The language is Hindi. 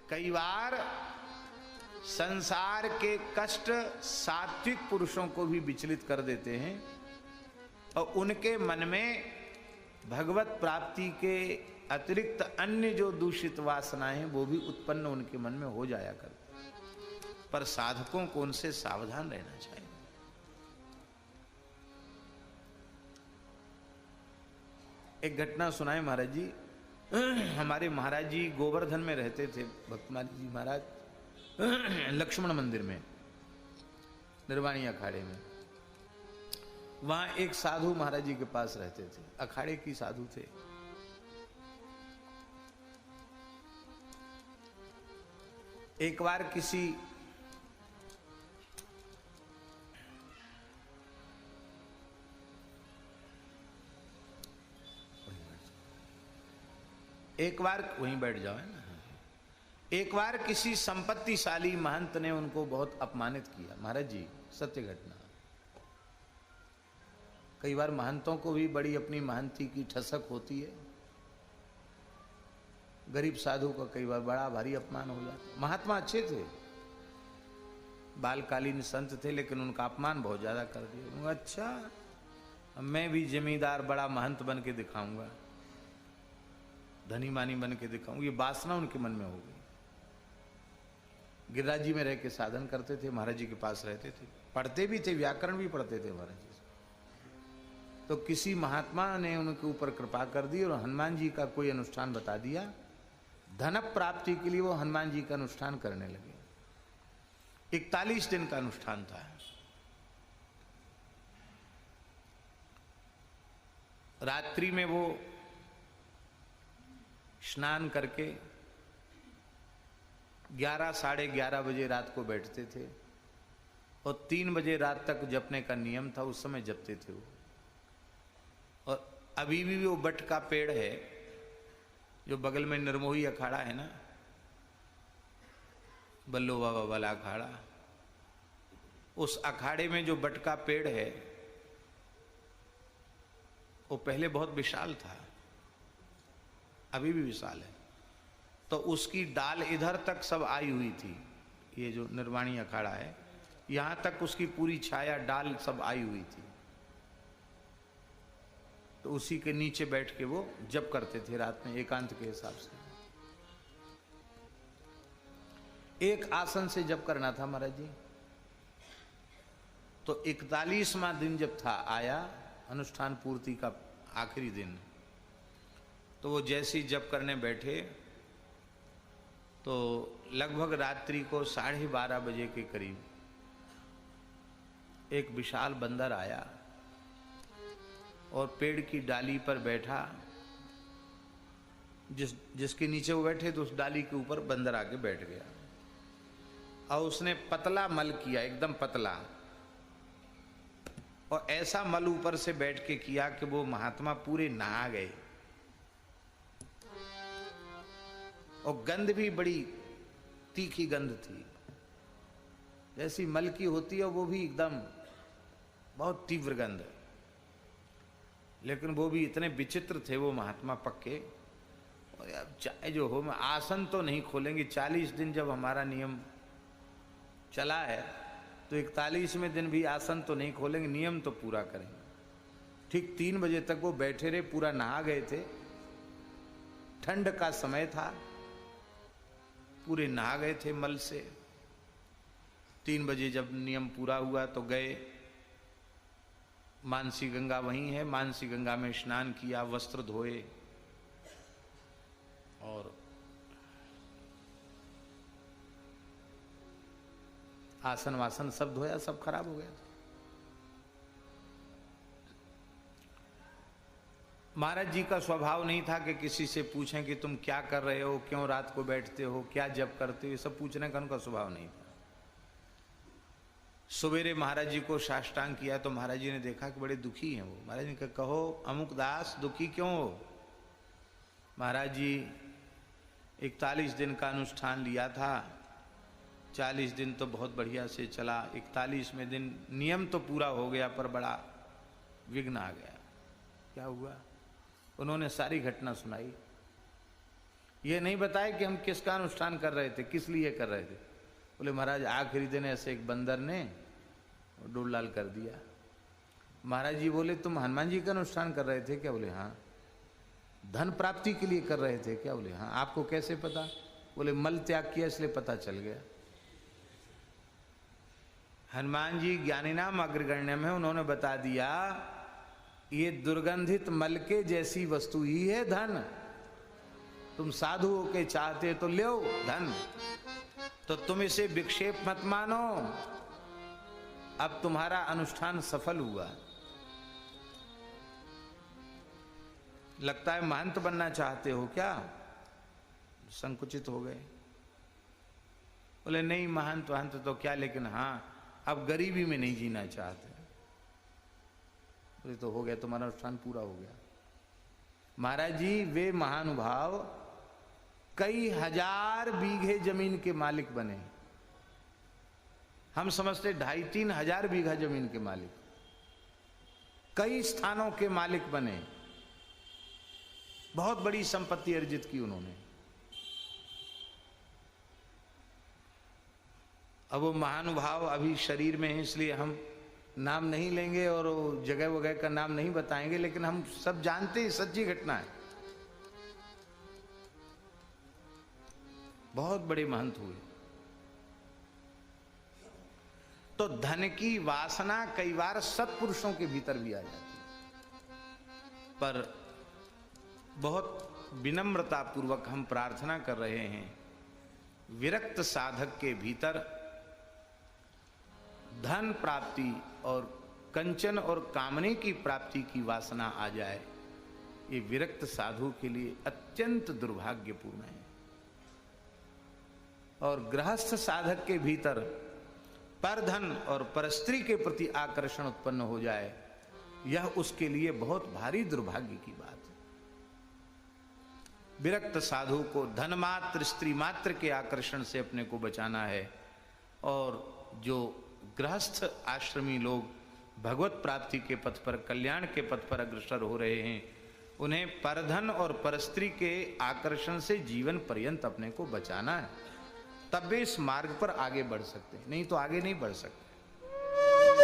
कई बार संसार के कष्ट सात्विक पुरुषों को भी विचलित कर देते हैं और उनके मन में भगवत प्राप्ति के अतिरिक्त अन्य जो दूषित वासनाएं हैं वो भी उत्पन्न उनके मन में हो जाया करती। पर साधकों को उनसे सावधान रहना चाहिए। एक घटना सुनाए महाराज जी। हमारे महाराज जी गोवर्धन में रहते थे, भक्तमाली जी महाराज लक्ष्मण मंदिर में, निर्वाणी अखाड़े में। वहां एक साधु महाराज जी के पास रहते थे, अखाड़े की साधु थे। एक बार वहीं बैठ जाओ है ना। एक बार किसी संपत्तिशाली महंत ने उनको बहुत अपमानित किया। महाराज जी सत्य घटना। कई बार महंतों को भी बड़ी अपनी महंती की ठसक होती है। गरीब साधु का कई बार बड़ा भारी अपमान हो जाता। महात्मा अच्छे थे, बालकालीन संत थे, लेकिन उनका अपमान बहुत ज्यादा कर दिया। अच्छा मैं भी जमींदार बड़ा महंत बन के दिखाऊंगा, धनी मानी बन के दिखाऊंगा, ये वासना उनके मन में हो गई। गिरिराज जी में रह के साधन करते थे, महाराज जी के पास रहते थे, पढ़ते भी थे, व्याकरण भी पढ़ते थे महाराज जी। तो किसी महात्मा ने उनके ऊपर कृपा कर दी और हनुमान जी का कोई अनुष्ठान बता दिया। धन प्राप्ति के लिए वो हनुमान जी का अनुष्ठान करने लगे। 41 दिन का अनुष्ठान था। रात्रि में वो स्नान करके 11 साढ़े 11 बजे रात को बैठते थे और 3 बजे रात तक जपने का नियम था। उस समय जपते थे वो। और अभी भी वो बट का पेड़ है जो बगल में निर्मोही अखाड़ा है ना, बल्लो बाबा वाला अखाड़ा, उस अखाड़े में जो बट का पेड़ है वो पहले बहुत विशाल था, अभी भी विशाल है। तो उसकी डाल इधर तक सब आई हुई थी। ये जो निर्वाणी अखाड़ा है यहां तक उसकी पूरी छाया डाल सब आई हुई थी। तो उसी के नीचे बैठ के वो जप करते थे रात में एकांत के हिसाब से। एक आसन से जप करना था महाराज जी। तो 41वां दिन जब था आया अनुष्ठान पूर्ति का आखिरी दिन, तो वो जैसे ही जप करने बैठे तो लगभग रात्रि को 12:30 बजे के करीब एक विशाल बंदर आया और पेड़ की डाली पर बैठा। जिसके नीचे वो बैठे तो उस डाली के ऊपर बंदर आके बैठ गया और उसने पतला मल किया, एकदम पतला, और ऐसा मल ऊपर से बैठ के किया कि वो महात्मा पूरे नहा गए। और गंध भी बड़ी तीखी गंध थी, जैसी मल की होती है, वो भी एकदम बहुत तीव्र गंध। लेकिन वो भी इतने विचित्र थे वो महात्मा पक्के। और अब चाहे जो हो, मैं आसन तो नहीं खोलेंगे। 40 दिन जब हमारा नियम चला है तो 41वें दिन भी आसन तो नहीं खोलेंगे, नियम तो पूरा करेंगे। ठीक 3 बजे तक वो बैठे रहे, पूरा नहा गए थे, ठंड का समय था, पूरे नहा गए थे मल से। 3 बजे जब नियम पूरा हुआ तो गए, मानसी गंगा वहीं है, मानसी गंगा में स्नान किया, वस्त्र धोए और आसन वासन सब धोया, सब खराब हो गया। महाराज जी का स्वभाव नहीं था कि किसी से पूछें कि तुम क्या कर रहे हो, क्यों रात को बैठते हो, क्या जप करते हो, ये सब पूछने का उनका स्वभाव नहीं था। सवेरे महाराज जी को साष्टांग किया तो महाराज जी ने देखा कि बड़े दुखी हैं वो। महाराज जी ने कहा, कहो अमुक दास दुखी क्यों हो? महाराज जी 41 दिन का अनुष्ठान लिया था, 40 दिन तो बहुत बढ़िया से चला, 41वें दिन नियम तो पूरा हो गया पर बड़ा विघ्न आ गया। क्या हुआ? उन्होंने सारी घटना सुनाई। ये नहीं बताया कि हम किसका अनुष्ठान कर रहे थे, किस लिए कर रहे थे। बोले महाराज आखिरी दिन ऐसे एक बंदर ने डोल लाल कर दिया। महाराज जी बोले तुम हनुमान जी का अनुष्ठान कर रहे थे क्या? बोले हाँ। धन प्राप्ति के लिए कर रहे थे क्या? बोले हाँ। आपको कैसे पता? बोले मल त्याग किया इसलिए पता चल गया। हनुमान जी ज्ञानीनाम अग्रगण्य में उन्होंने बता दिया ये दुर्गंधित मल के जैसी वस्तु ही है धन। तुम साधु होके चाहते तो लो धन, तो तुम इसे विक्षेप मत मानो। अब तुम्हारा अनुष्ठान सफल हुआ। लगता है महंत बनना चाहते हो क्या? संकुचित हो गए। बोले नहीं महंत वहंत तो क्या, लेकिन हाँ अब गरीबी में नहीं जीना चाहते। बोले तो हो गया, तुम्हारा अनुष्ठान पूरा हो गया। महाराज जी वे महानुभाव कई हजार बीघे जमीन के मालिक बने। हम समझते 2,500-3 हजार बीघा जमीन के मालिक, कई स्थानों के मालिक बने, बहुत बड़ी संपत्ति अर्जित की उन्होंने। अब वो महानुभाव अभी शरीर में है इसलिए हम नाम नहीं लेंगे और जगह वगैरह का नाम नहीं बताएंगे, लेकिन हम सब जानते हैं सच्ची घटना है। बहुत बड़े महंत हुए। तो धन की वासना कई बार सत्पुरुषों के भीतर भी आ जाती है, पर बहुत विनम्रता पूर्वक हम प्रार्थना कर रहे हैं विरक्त साधक के भीतर धन प्राप्ति और कंचन और कामने की प्राप्ति की वासना आ जाए, ये विरक्त साधु के लिए अत्यंत दुर्भाग्यपूर्ण है। और गृहस्थ साधक के भीतर परधन और परस्त्री के प्रति आकर्षण उत्पन्न हो जाए, यह उसके लिए बहुत भारी दुर्भाग्य की बात है। विरक्त साधु को धन मात्र स्त्री मात्र के आकर्षण से अपने को बचाना है। और जो गृहस्थ आश्रमी लोग भगवत प्राप्ति के पथ पर, कल्याण के पथ पर अग्रसर हो रहे हैं, उन्हें परधन और परस्त्री के आकर्षण से जीवन पर्यंत अपने को बचाना है। तब वे इस मार्ग पर आगे बढ़ सकते हैं, नहीं तो आगे नहीं बढ़ सकते।